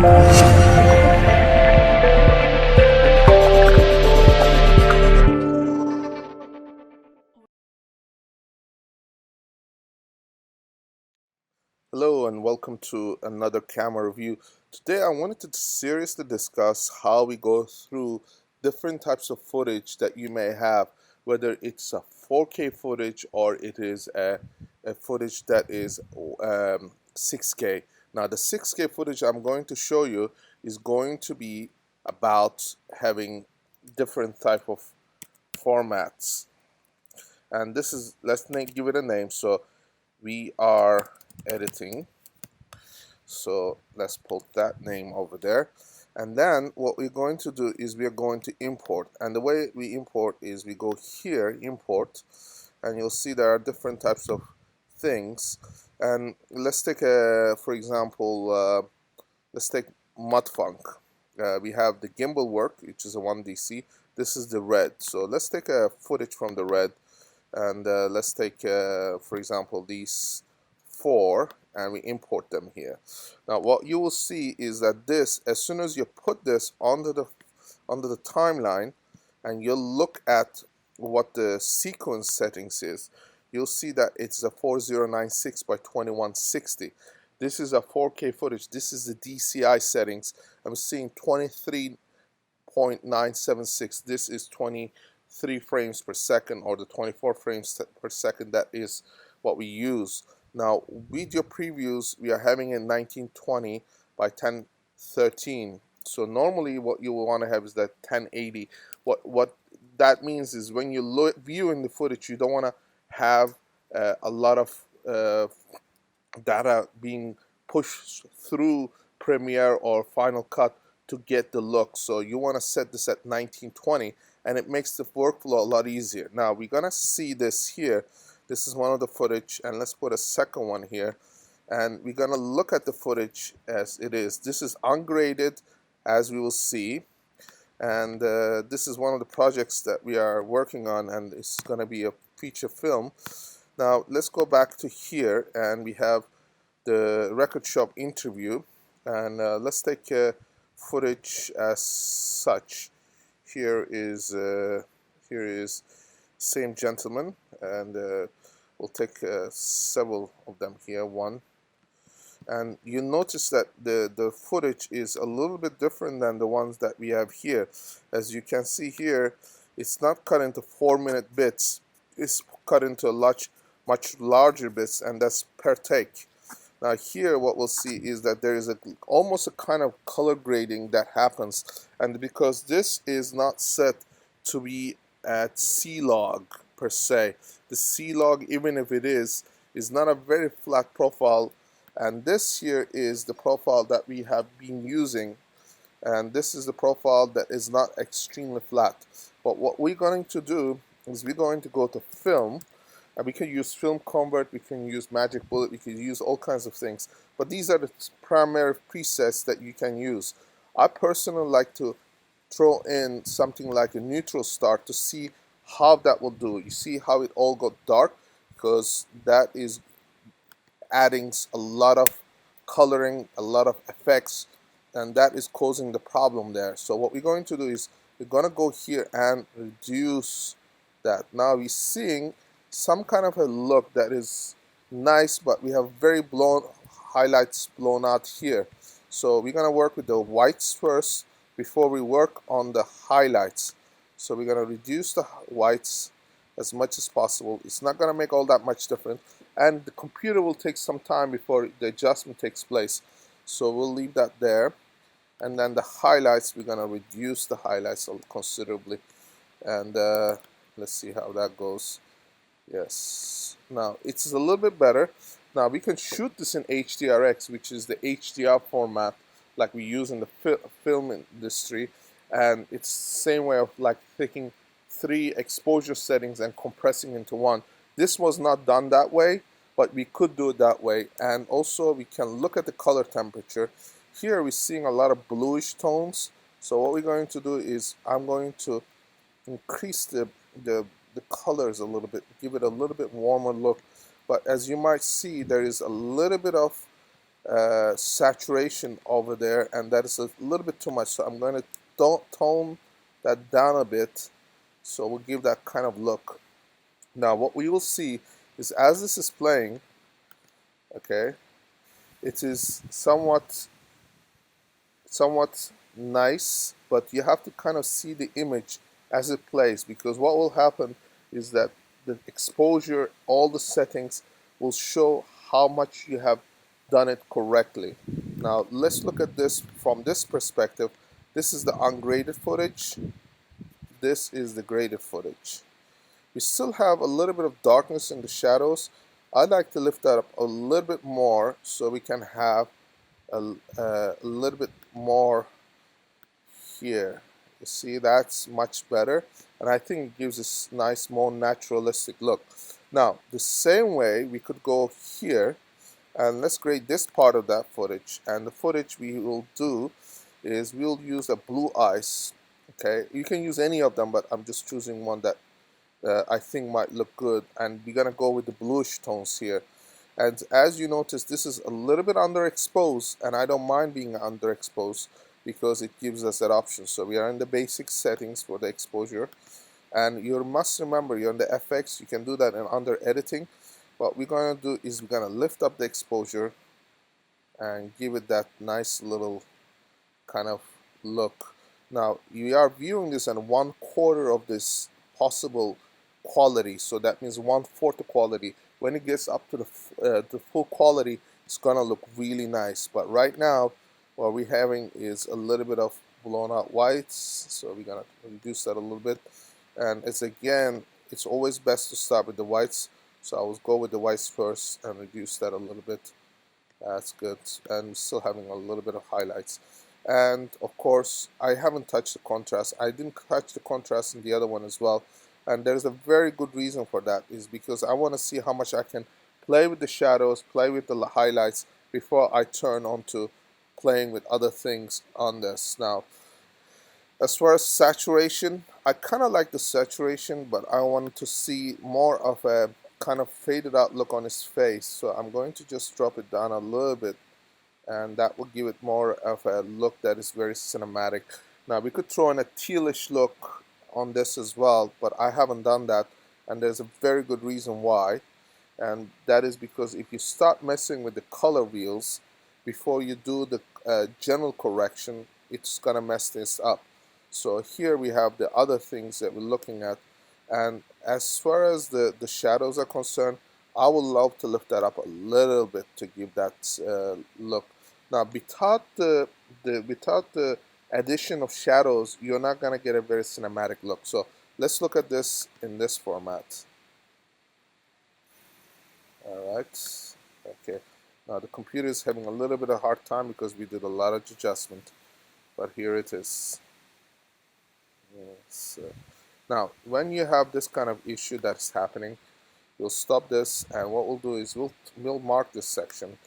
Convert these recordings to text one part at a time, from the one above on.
Hello and welcome to another camera review. Today I wanted to seriously discuss how we go through different types of footage that you may have, whether it's a 4K footage or it is a footage that is 6K. Now the 6K footage I'm going to show you is going to be about having different type of formats. And this is, give it a name. So we are editing, so let's put that name over there. And then what we're going to do is we're going to import, and the way we import is we go here, import, and you'll see there are different types of things. And let's take a, for example, let's take Mudfunk. We have the gimbal work, which is a 1DC. This is the red, so let's take a footage from the red, and let's take for example these four, and we import them here. Now what you will see is that this, as soon as you put this under the timeline and you look at what the sequence settings is, you'll see that it's a 4096 by 2160. This is a 4K footage. This is the DCI settings. I'm seeing 23.976. This is 23 frames per second, or the 24 frames per second. That is what we use. Now video previews, we are having a 1920 by 1013. So normally what you will want to have is that 1080. What that means is when you viewing the footage, you don't want to have a lot of data being pushed through Premiere or Final Cut to get the look. So you want to set this at 1920, and it makes the workflow a lot easier. Now we're gonna see this here. This is one of the footage, and let's put a second one here, and we're gonna look at the footage as it is. This is ungraded, as we will see, and this is one of the projects that we are working on, and it's gonna be a feature film. Now let's go back to here, and we have the record shop interview, and let's take footage as such. Here is same gentleman, and we'll take several of them here, one. And you notice that the footage is a little bit different than the ones that we have here. As you can see here, it's not cut into 4-minute bits. It's cut into much larger bits, and that's per take. Now here what we'll see is that there is almost a kind of color grading that happens, and because this is not set to be at C-log per se, the C-log, even if it is not a very flat profile, and this here is the profile that we have been using, and this is the profile that is not extremely flat. But what we're going to do is we're going to go to film, and we can use film convert, we can use magic bullet, we can use all kinds of things, but these are the primary presets that you can use. I personally like to throw in something like a neutral start to see how that will do. You see how it all got dark, because that is adding a lot of coloring, a lot of effects, and that is causing the problem there. So what we're going to do is we're going to go here and reduce that. Now we're seeing some kind of a look that is nice, but we have very highlights blown out here. So we're going to work with the whites first before we work on the highlights. So we're going to reduce the whites as much as possible. It's not going to make all that much difference, and the computer will take some time before the adjustment takes place. So we'll leave that there. And then the highlights, we're going to reduce the highlights considerably, and let's see how that goes. Yes, now it's a little bit better. Now we can shoot this in HDRX, which is the HDR format like we use in the film industry, and it's the same way of like taking 3 exposure settings and compressing into one. This was not done that way, but we could do it that way. And also we can look at the color temperature. Here we're seeing a lot of bluish tones, so what we're going to do is I'm going to increase the colors a little bit, give it a little bit warmer look. But as you might see, there is a little bit of saturation over there, and that is a little bit too much, so I'm going to tone that down a bit, so we'll give that kind of look. Now what we will see is as this is playing, okay, it is somewhat nice, but you have to kind of see the image as it plays, because what will happen is that the exposure, all the settings will show how much you have done it correctly. Now let's look at this from this perspective. This is the ungraded footage, this is the graded footage. We still have a little bit of darkness in the shadows. I'd like to lift that up a little bit more so we can have a little bit more here. You see, that's much better, and I think it gives this nice, more naturalistic look. Now the same way we could go here, and let's grade this part of that footage, and the footage we will do is we'll use a blue ice. Okay, you can use any of them, but I'm just choosing one that I think might look good, and we're gonna go with the bluish tones here. And as you notice, this is a little bit underexposed, and I don't mind being underexposed because it gives us that option. So we are in the basic settings for the exposure, and you must remember you're in the FX, you can do that in under editing. What we're gonna do is we're gonna lift up the exposure and give it that nice little kind of look. Now you are viewing this in 1/4 of this possible quality, so that means 1/4 the quality. When it gets up to the full quality, it's gonna look really nice. But right now what we're having is a little bit of blown out whites, so we're gonna reduce that a little bit. And it's always best to start with the whites, so I will go with the whites first and reduce that a little bit. That's good, and still having a little bit of highlights. And of course I haven't touched the contrast. I didn't touch the contrast in the other one as well, and there's a very good reason for that, is because I want to see how much I can play with the shadows, play with the highlights before I turn on to playing with other things on this. Now as far as saturation, I kind of like the saturation, but I want to see more of a kind of faded out look on his face, so I'm going to just drop it down a little bit, and that will give it more of a look that is very cinematic. Now we could throw in a tealish look on this as well, but I haven't done that, and there's a very good reason why, and that is because if you start messing with the color wheels before you do the general correction, it's gonna mess this up. So here we have the other things that we're looking at, and as far as the shadows are concerned, I would love to lift that up a little bit to give that look. Now without the addition of shadows, you're not gonna get a very cinematic look. So let's look at this in this format. Alright, okay. Now the computer is having a little bit of a hard time because we did a lot of adjustment, but here it is. Yes. Now when you have this kind of issue that's happening, we'll stop this, and what we'll do is we'll mark this section.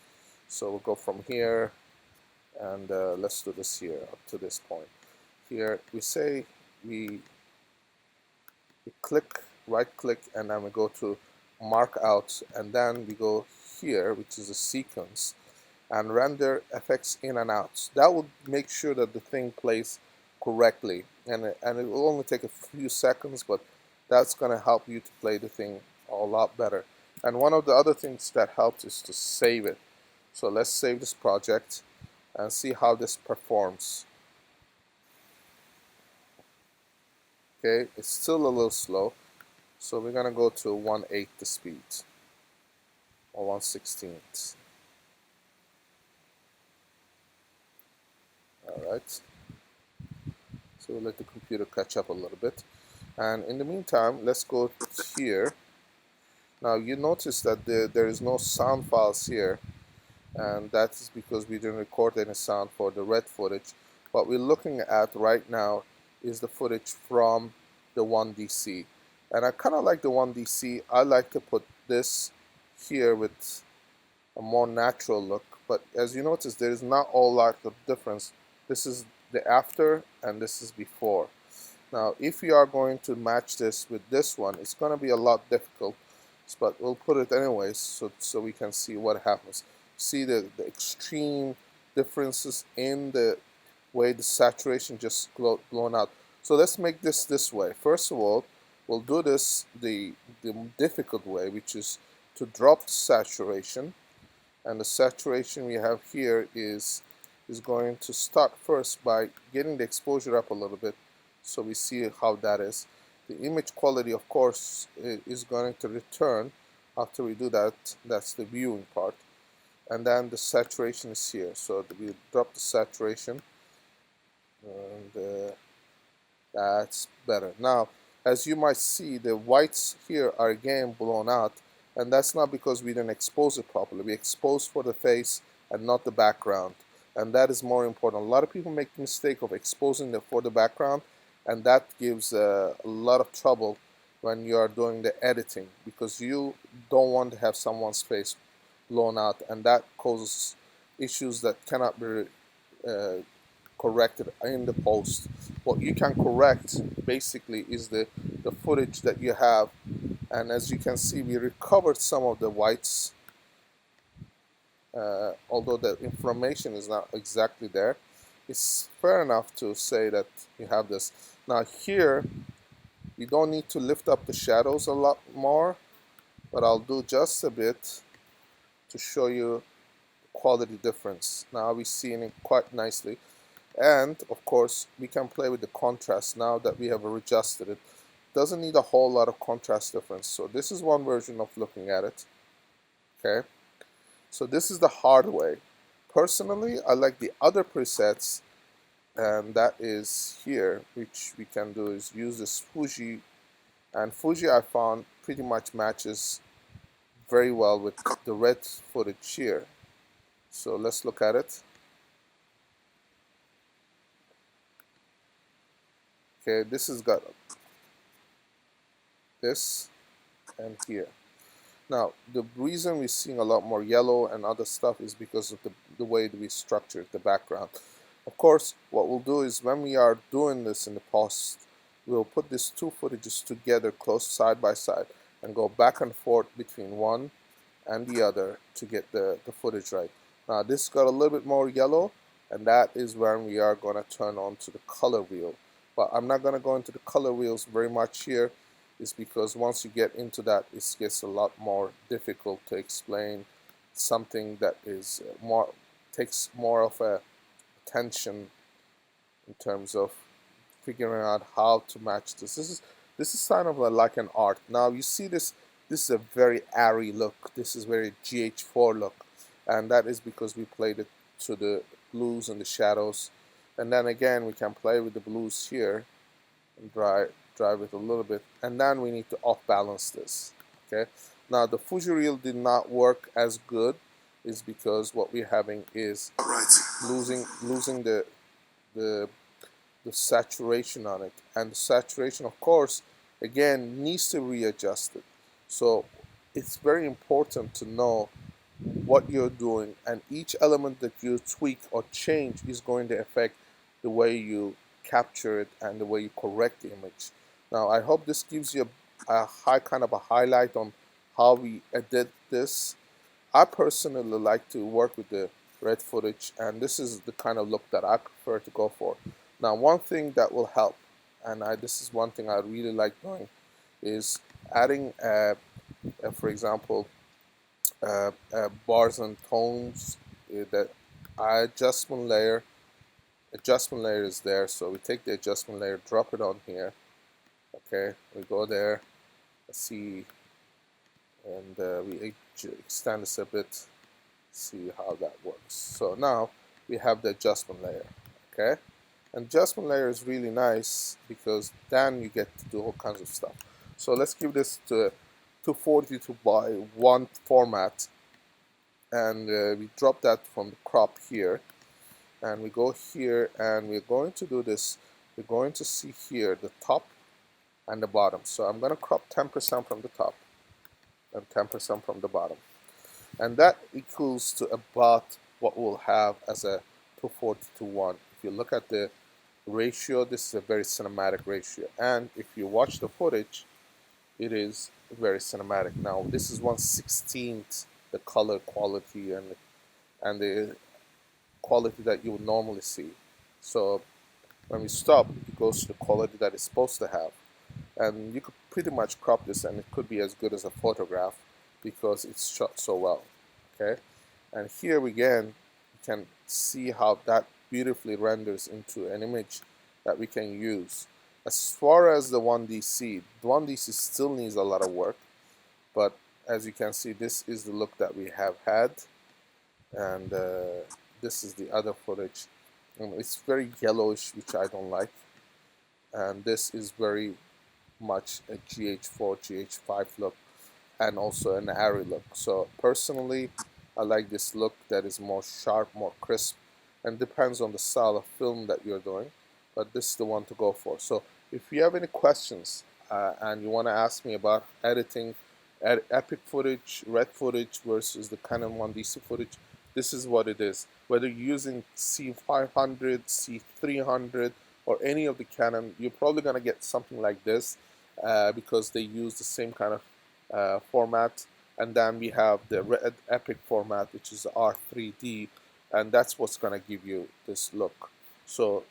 So we'll go from here, and let's do this here up to this point. Here we say we click, right click, and then we go to mark out, and then we go here, which is a sequence, and render effects in and out. That will make sure that the thing plays correctly, and it will only take a few seconds, but that's going to help you to play the thing a lot better. And one of the other things that helps is to save it. So let's save this project and see how this performs. Okay, it's still a little slow, so we're gonna go to 1/8 the speed or 1/16. Alright, so we'll let the computer catch up a little bit, and in the meantime let's go here. Now you notice that there is no sound files here, and that is because we didn't record any sound for the red footage. What we're looking at right now is the footage from the 1DC, and I kind of like the 1DC. I like to put this here with a more natural look, but as you notice, there is not a lot of difference. This is the after and this is before. Now if we are going to match this with this one, it's going to be a lot difficult, but we'll put it anyways so we can see what happens. See the extreme differences in the way the saturation just blown out. So let's make this way. First of all, we'll do this the difficult way, which is to drop the saturation. And the saturation we have here is going to start first by getting the exposure up a little bit, so we see how that is. The image quality, of course, is going to return after we do that. That's the viewing part. And then the saturation is here, so we drop the saturation, and that's better. Now, as you might see, the whites here are again blown out, and that's not because we didn't expose it properly. We exposed for the face and not the background, and that is more important. A lot of people make the mistake of exposing for the background, and that gives a lot of trouble when you are doing the editing, because you don't want to have someone's face blown out, and that causes issues that cannot be corrected in the post. What you can correct basically is the footage that you have, and as you can see, we recovered some of the whites, although the information is not exactly there. It's fair enough to say that you have this. Now here, you don't need to lift up the shadows a lot more, but I'll do just a bit to show you the quality difference. Now we're seeing it quite nicely. And of course, we can play with the contrast now that we have adjusted it. Doesn't need a whole lot of contrast difference. So this is one version of looking at it. Okay, so this is the hard way. Personally, I like the other presets, and that is here, which we can do is use this Fuji, and Fuji I found pretty much matches very well with the red footage here. So let's look at it. Okay, this has got this and here. Now, the reason we're seeing a lot more yellow and other stuff is because of the way that we structured the background. Of course, what we'll do is when we are doing this in the post, we'll put these two footages together close side by side and go back and forth between one and the other to get the footage right. Now, this got a little bit more yellow, and that is when we are going to turn on to the color wheel. But I'm not going to go into the color wheels very much here, is because once you get into that, it gets a lot more difficult to explain something that is takes more of a attention in terms of figuring out how to match this. This is kind of like an art. Now you see this is a very airy look. This is very GH4 look, and that is because we played it to the blues and the shadows. And then again, we can play with the blues here and drive it a little bit, and then we need to off balance this. Okay, now the Fuji reel did not work as good, is because what we're having is losing the saturation on it, and the saturation, of course, again needs to readjust it. So it's very important to know what you're doing, and each element that you tweak or change is going to affect the way you capture it and the way you correct the image. Now, I hope this gives you a kind of a highlight on how we edit this. I personally like to work with the red footage, and this is the kind of look that I prefer to go for. Now, one thing that will help, and this is one thing I really like doing, is adding, for example, bars and tones. That adjustment layer is there, so we take the adjustment layer, drop it on here. Okay, we go there, see, and we extend this a bit, see how that works. So now we have the adjustment layer. Okay, and adjustment layer is really nice because then you get to do all kinds of stuff. So let's give this to 242 by 1 format, and we drop that from the crop here, and we go here, and we're going to do this. We're going to see here the top and the bottom. So I'm going to crop 10% from the top and 10% from the bottom, and that equals to about what we'll have as a 240:1. If you look at the ratio, this is a very cinematic ratio, and if you watch the footage, it is very cinematic. Now this is 1/16 the color quality, and and the quality that you would normally see. So when we stop, it goes to the quality that it's supposed to have. And you could pretty much crop this and it could be as good as a photograph because it's shot so well. Okay, and here again you can see how that beautifully renders into an image that we can use. As far as the 1DC, the 1DC still needs a lot of work, but as you can see, this is the look that we have had, and this is the other footage. It's very yellowish, which I don't like, and this is very much a GH4, GH5 look, and also an ARRI look. So personally, I like this look that is more sharp, more crisp, and depends on the style of film that you're doing, but this is the one to go for. So if you have any questions and you want to ask me about editing epic footage, red footage versus the Canon 1DC footage, this is what it is. Whether you're using C500, C300, or any of the Canon, you're probably going to get something like this because they use the same kind of format. And then we have the red epic format, which is R3D, and that's what's going to give you this look. So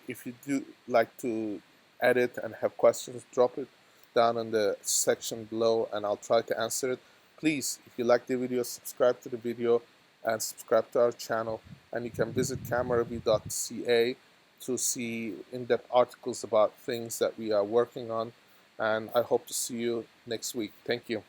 if you do like to edit and have questions, drop it down in the section below and I'll try to answer it. Please, if you like the video, subscribe to the video and subscribe to our channel, and you can visit camerareview.ca to see in-depth articles about things that we are working on, and I hope to see you next week. Thank you.